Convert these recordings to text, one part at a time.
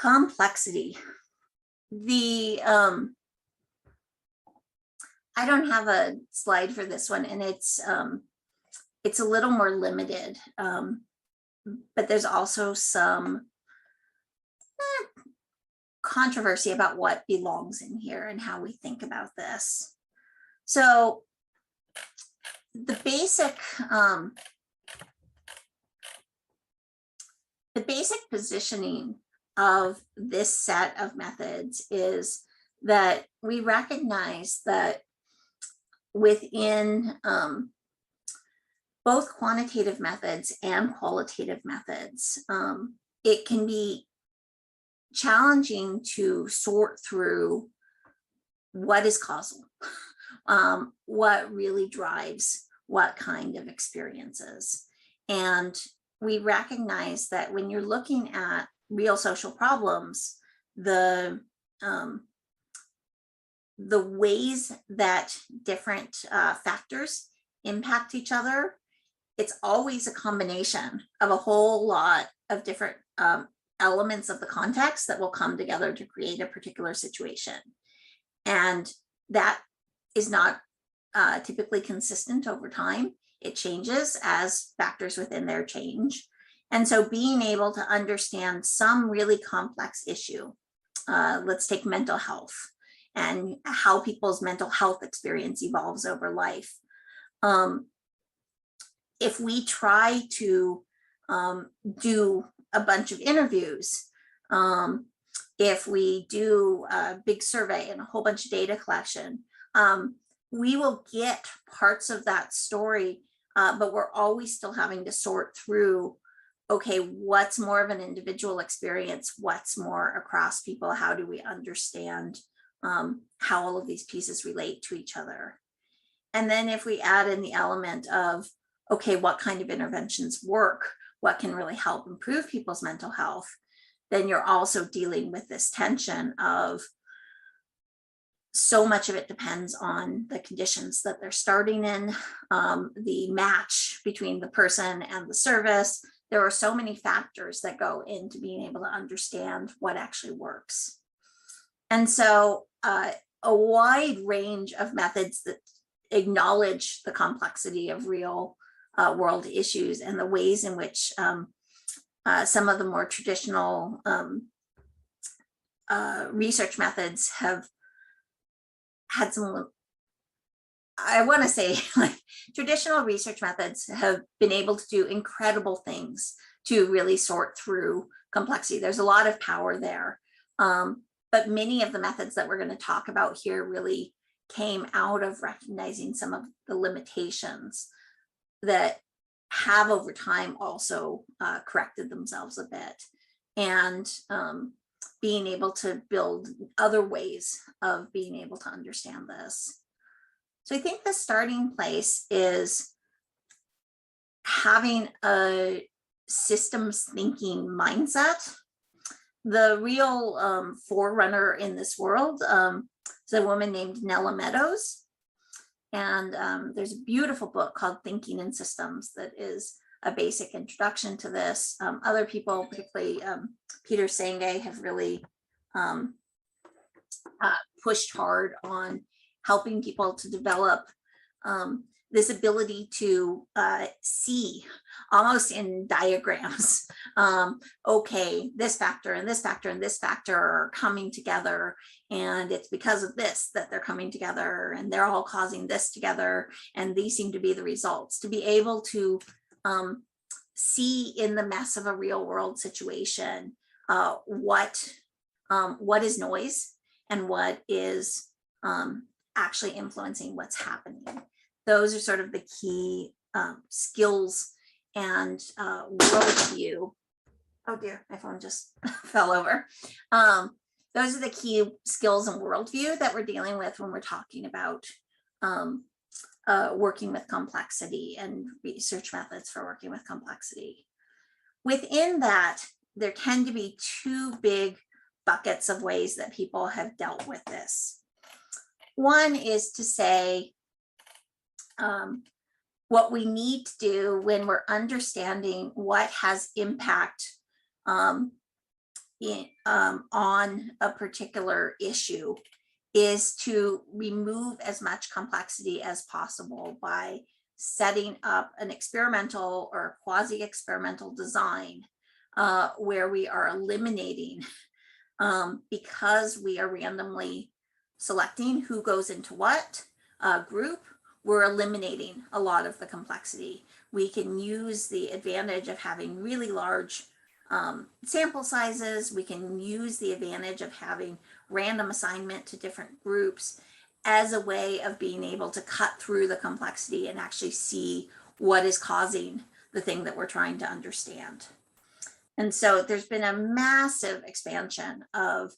Complexity. I don't have a slide for this one, and it's a little more limited, but there's also some controversy about what belongs in here and how we think about this. So the basic positioning of this set of methods is that we recognize that within both quantitative methods and qualitative methods, it can be challenging to sort through what is causal, what really drives what kind of experiences. And we recognize that when you're looking at real social problems, the ways that different factors impact each other, it's always a combination of a whole lot of different elements of the context that will come together to create a particular situation. And that is not typically consistent over time. It changes as factors within there change. And so being able to understand some really complex issue, let's take mental health and how people's mental health experience evolves over life. If we try to do a bunch of interviews, if we do a big survey and a whole bunch of data collection, we will get parts of that story, but we're always still having to sort through, okay, what's more of an individual experience? What's more across people? How do we understand how all of these pieces relate to each other? And then if we add in the element of, okay, what kind of interventions work? What can really help improve people's mental health? Then you're also dealing with this tension of so much of it depends on the conditions that they're starting in, the match between the person and the service. There are so many factors that go into being able to understand what actually works. And so a wide range of methods that acknowledge the complexity of real world issues and the ways in which some of the more traditional research methods have had some, I want to say, like, traditional research methods have been able to do incredible things to really sort through complexity. There's a lot of power there. But many of the methods that we're going to talk about here really came out of recognizing some of the limitations that have over time also corrected themselves a bit, and being able to build other ways of being able to understand this. So I think the starting place is having a systems thinking mindset. The real forerunner in this world is a woman named Nella Meadows. And there's a beautiful book called Thinking in Systems that is a basic introduction to this. Other people, particularly Peter Senge, have really pushed hard on helping people to develop this ability to see almost in diagrams, okay, this factor and this factor and this factor are coming together, and it's because of this that they're coming together, and they're all causing this together, and these seem to be the results. To be able to see in the mess of a real world situation what is noise and what is actually influencing what's happening. Those are sort of the key skills and worldview. Oh dear, my phone just fell over. Those are the key skills and worldview that we're dealing with when we're talking about working with complexity and research methods for working with complexity. Within that, there tend to be two big buckets of ways that people have dealt with this. One is to say, what we need to do when we're understanding what has impact on a particular issue is to remove as much complexity as possible by setting up an experimental or quasi-experimental design where we are eliminating, because we are randomly selecting who goes into what group, we're eliminating a lot of the complexity. We can use the advantage of having really large sample sizes. We can use the advantage of having random assignment to different groups as a way of being able to cut through the complexity and actually see what is causing the thing that we're trying to understand. And so there's been a massive expansion of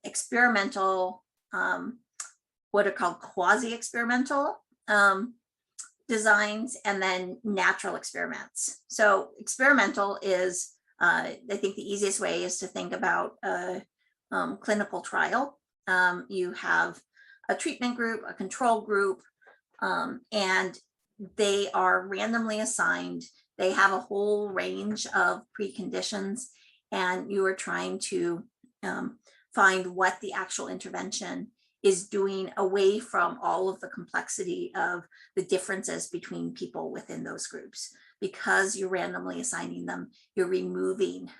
experimental, what are called quasi-experimental designs, and then natural experiments. So experimental is, I think the easiest way is to think about a clinical trial. You have a treatment group, a control group, and they are randomly assigned. They have a whole range of preconditions, and you are trying to find what the actual intervention is doing away from all of the complexity of the differences between people within those groups. Because you're randomly assigning them, you're removing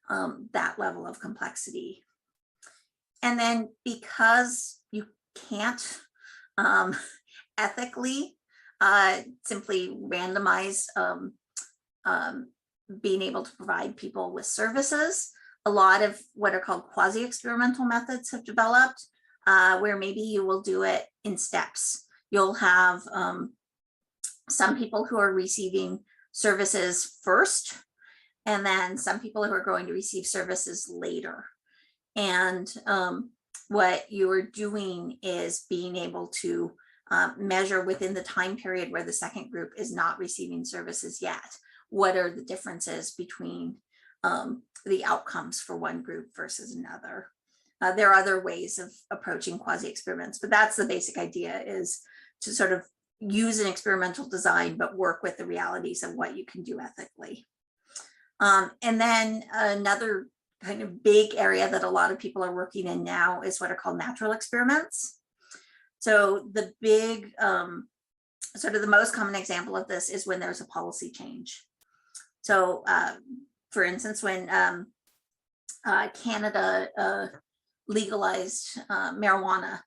that level of complexity. And then because you can't ethically simply randomize being able to provide people with services, a lot of what are called quasi-experimental methods have developed, where maybe you will do it in steps. You'll have some people who are receiving services first, and then some people who are going to receive services later. And what you are doing is being able to measure within the time period where the second group is not receiving services yet, what are the differences between the outcomes for one group versus another. There are other ways of approaching quasi-experiments, but that's the basic idea, is to sort of use an experimental design, but work with the realities of what you can do ethically. And then another kind of big area that a lot of people are working in now is what are called natural experiments. So the big, sort of the most common example of this is when there's a policy change. So for instance, when Canada legalized marijuana,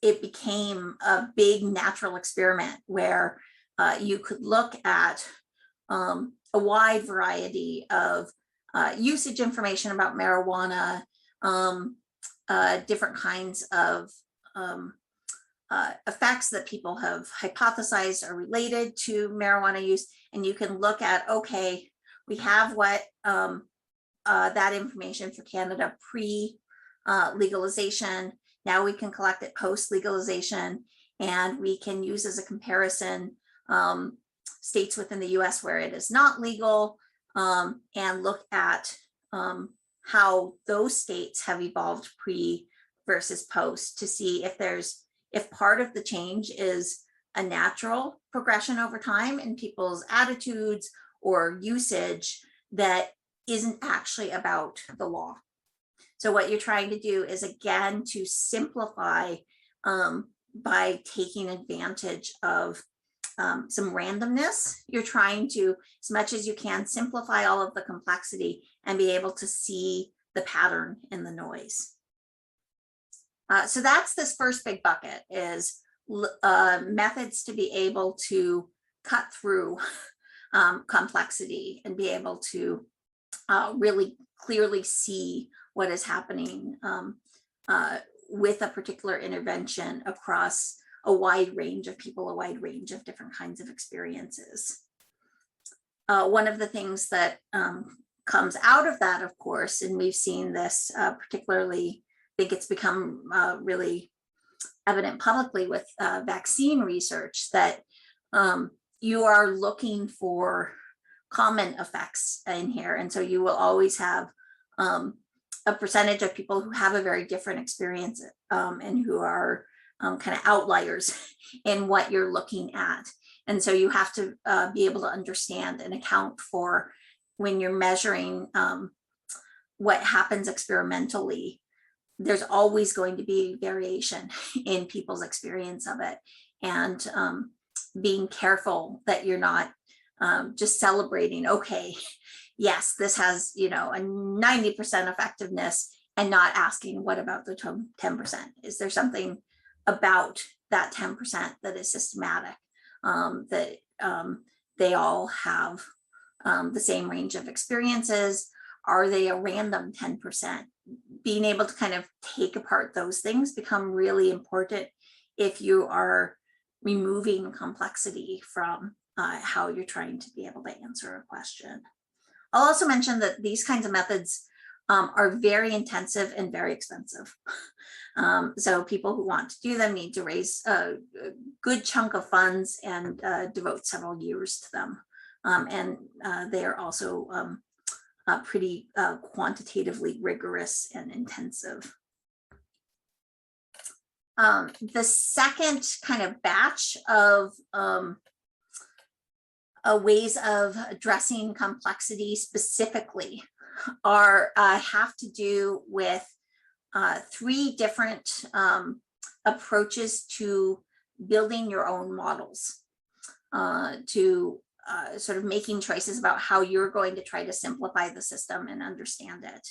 it became a big natural experiment where you could look at a wide variety of usage information about marijuana, different kinds of effects that people have hypothesized are related to marijuana use. And you can look at, okay, we have what that information for Canada pre-legalization. Now we can collect it post-legalization, and we can use as a comparison states within the US where it is not legal, and look at how those states have evolved pre versus post to see if part of the change is a natural progression over time in people's attitudes or usage that isn't actually about the law. So what you're trying to do is, again, to simplify by taking advantage of some randomness. You're trying to, as much as you can, simplify all of the complexity and be able to see the pattern in the noise. So that's this first big bucket, is methods to be able to cut through complexity and be able to really clearly see what is happening with a particular intervention across a wide range of people, a wide range of different kinds of experiences. One of the things that comes out of that, of course, and we've seen this particularly, I think it's become really evident publicly with vaccine research, that you are looking for common effects in here. And so you will always have a percentage of people who have a very different experience and who are kind of outliers in what you're looking at. And so you have to be able to understand and account for, when you're measuring what happens experimentally, there's always going to be variation in people's experience of it. And being careful that you're not just celebrating, okay, yes, this has, a 90% effectiveness, and not asking, what about the 10%? Is there something about that 10% that is systematic, that they all have the same range of experiences? Are they a random 10%? Being able to kind of take apart those things become really important if you are removing complexity from how you're trying to be able to answer a question. I'll also mention that these kinds of methods are very intensive and very expensive. So people who want to do them need to raise a good chunk of funds and devote several years to them. And they are also pretty quantitatively rigorous and intensive. The second kind of batch of ways of addressing complexity specifically have to do with 3 different approaches to building your own models, to sort of making choices about how you're going to try to simplify the system and understand it.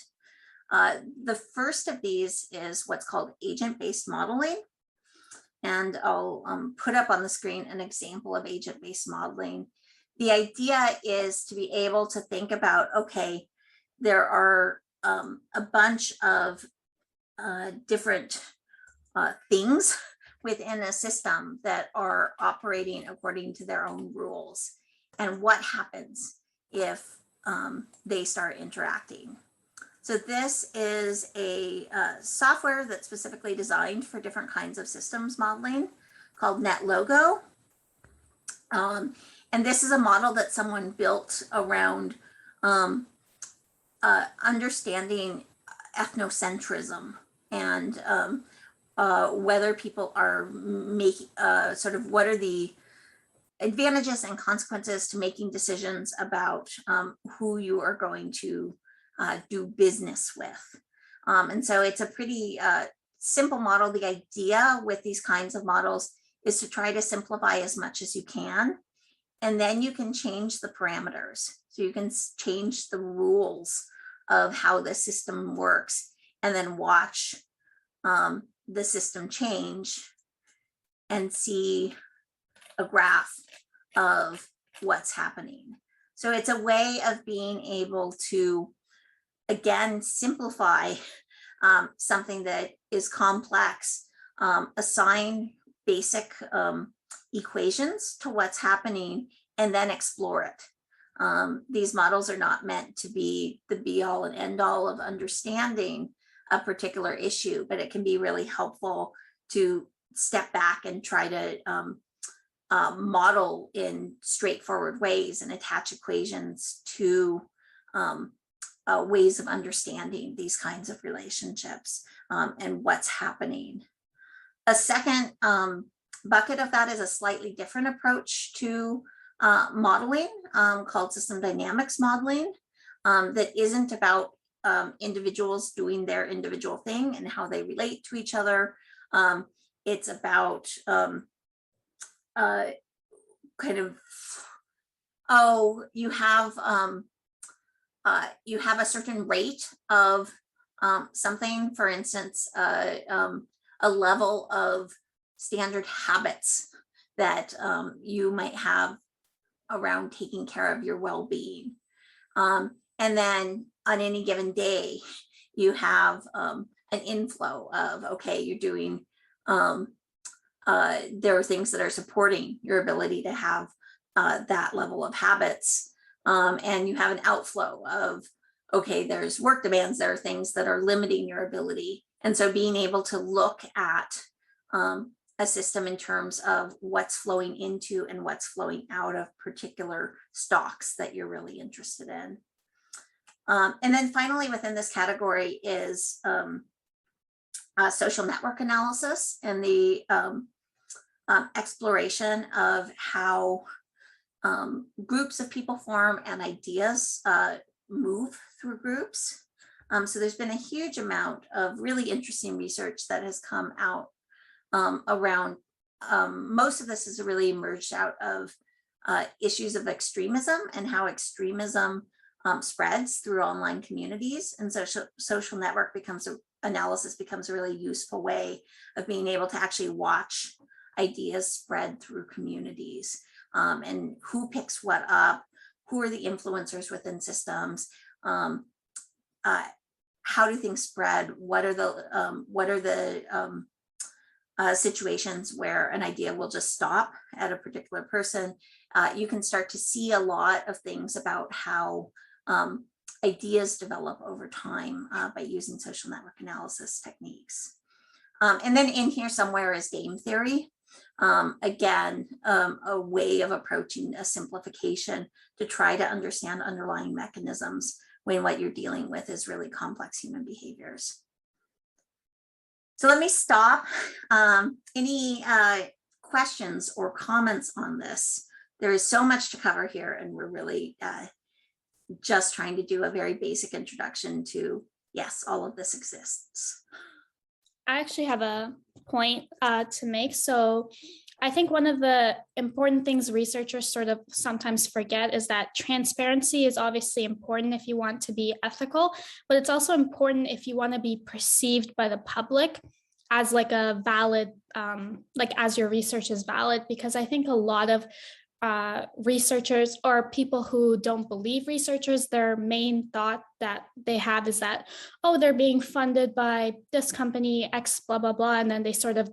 The first of these is what's called agent-based modeling. And I'll put up on the screen an example of agent-based modeling. The idea is to be able to think about, okay, there are a bunch of different things within a system that are operating according to their own rules. And what happens if they start interacting? So this is a software that's specifically designed for different kinds of systems modeling called NetLogo. And this is a model that someone built around understanding ethnocentrism and whether people are making sort of what are the advantages and consequences to making decisions about who you are going to do business with. And so it's a pretty simple model. The idea with these kinds of models is to try to simplify as much as you can. And then you can change the parameters. So you can change the rules of how the system works and then watch the system change and see a graph of what's happening. So it's a way of being able to, again, simplify something that is complex, assign basic equations to what's happening, and then explore it. These models are not meant to be the be all and end all of understanding a particular issue, but it can be really helpful to step back and try to model in straightforward ways and attach equations to ways of understanding these kinds of relationships and what's happening. A second bucket of that is a slightly different approach to modeling called system dynamics modeling that isn't about individuals doing their individual thing and how they relate to each other. It's about kind of, you have a certain rate of something, for instance, a level of standard habits that you might have around taking care of your well-being. And then on any given day, you have an inflow of, okay, you're doing, there are things that are supporting your ability to have that level of habits. And you have an outflow of, okay, there's work demands, there are things that are limiting your ability. And so being able to look at a system in terms of what's flowing into and what's flowing out of particular stocks that you're really interested in. And then finally, within this category is social network analysis and the exploration of how groups of people form and ideas move through groups. So there's been a huge amount of really interesting research that has come out around, most of this has really emerged out of issues of extremism and how extremism spreads through online communities. And so social network analysis becomes a really useful way of being able to actually watch ideas spread through communities, and who picks what up, who are the influencers within systems, how do things spread, what are the situations where an idea will just stop at a particular person. You can start to see a lot of things about how ideas develop over time by using social network analysis techniques. And then in here somewhere is game theory. Again, a way of approaching a simplification to try to understand underlying mechanisms when what you're dealing with is really complex human behaviors. So let me stop. Any questions or comments on this? There is so much to cover here, and we're really just trying to do a very basic introduction to, yes, all of this exists. I actually have a point to make. So I think one of the important things researchers sort of sometimes forget is that transparency is obviously important if you want to be ethical, but it's also important if you want to be perceived by the public as like a valid, like as your research is valid, because I think a lot of researchers or people who don't believe researchers, their main thought that they have is that, oh, they're being funded by this company X, blah, blah, blah, and then they sort of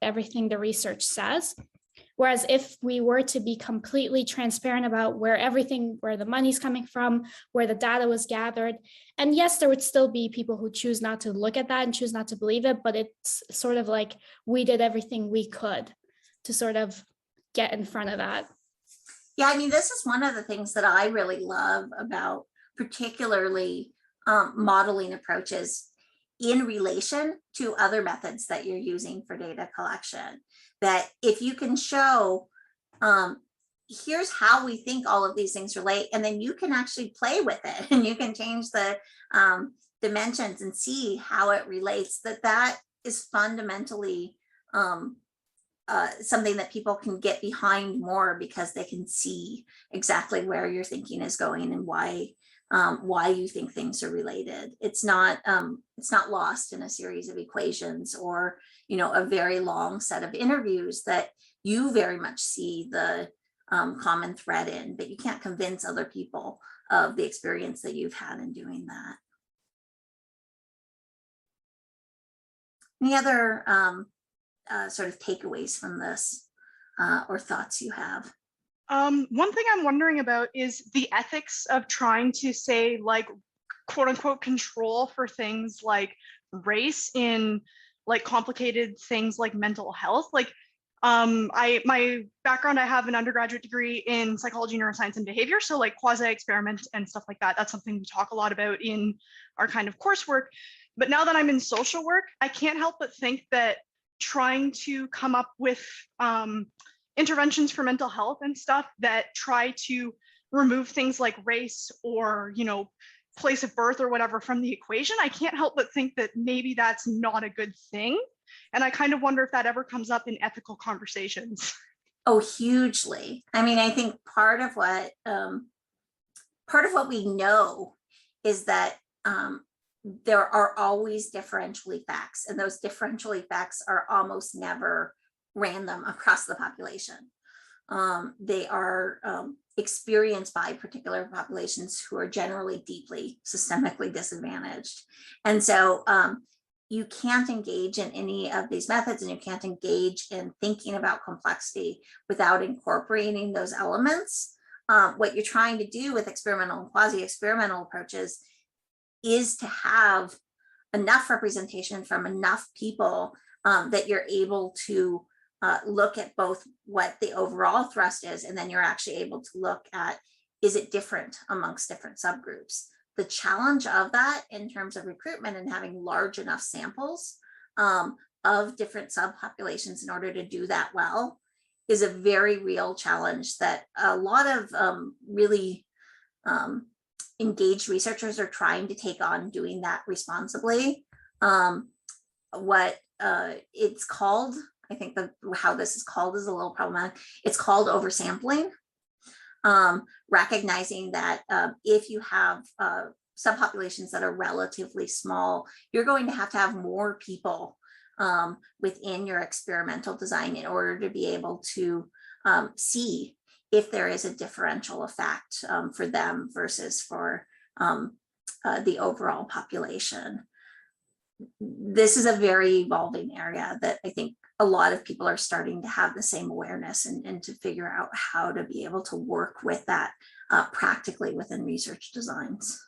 everything the research says. Whereas if we were to be completely transparent about where the money's coming from, where the data was gathered, and yes, there would still be people who choose not to look at that and choose not to believe it, but it's sort of like we did everything we could to sort of get in front of that. Yeah, I mean, this is one of the things that I really love about particularly modeling approaches in relation to other methods that you're using for data collection. That if you can show, here's how we think all of these things relate, and then you can actually play with it and you can change the dimensions and see how it relates, that is fundamentally something that people can get behind more, because they can see exactly where your thinking is going and why you think things are related. It's not lost in a series of equations or, a very long set of interviews that you very much see the common thread in, but you can't convince other people of the experience that you've had in doing that. Any other sort of takeaways from this or thoughts you have? One thing I'm wondering about is the ethics of trying to say, like, quote unquote control for things like race in like complicated things like mental health. Like my background, I have an undergraduate degree in psychology, neuroscience, and behavior. So like quasi-experiment and stuff like that. That's something we talk a lot about in our kind of coursework. But now that I'm in social work, I can't help but think that trying to come up with interventions for mental health and stuff that try to remove things like race or, place of birth or whatever from the equation, I can't help but think that maybe that's not a good thing. And I kind of wonder if that ever comes up in ethical conversations. Oh, hugely. I mean, I think part of what we know is that there are always differential effects, and those differential effects are almost never random across the population. They are experienced by particular populations who are generally deeply systemically disadvantaged. And so you can't engage in any of these methods, and you can't engage in thinking about complexity without incorporating those elements. What you're trying to do with experimental and quasi-experimental approaches is to have enough representation from enough people that you're able to look at both what the overall thrust is, and then you're actually able to look at, is it different amongst different subgroups? The challenge of that in terms of recruitment and having large enough samples of different subpopulations in order to do that well is a very real challenge that a lot of really engaged researchers are trying to take on doing that responsibly. What it's called, I think how this is called is a little problematic. It's called oversampling. Recognizing that if you have subpopulations that are relatively small, you're going to have more people within your experimental design in order to be able to see if there is a differential effect for them versus for the overall population. This is a very evolving area that I think a lot of people are starting to have the same awareness and to figure out how to be able to work with that practically within research designs.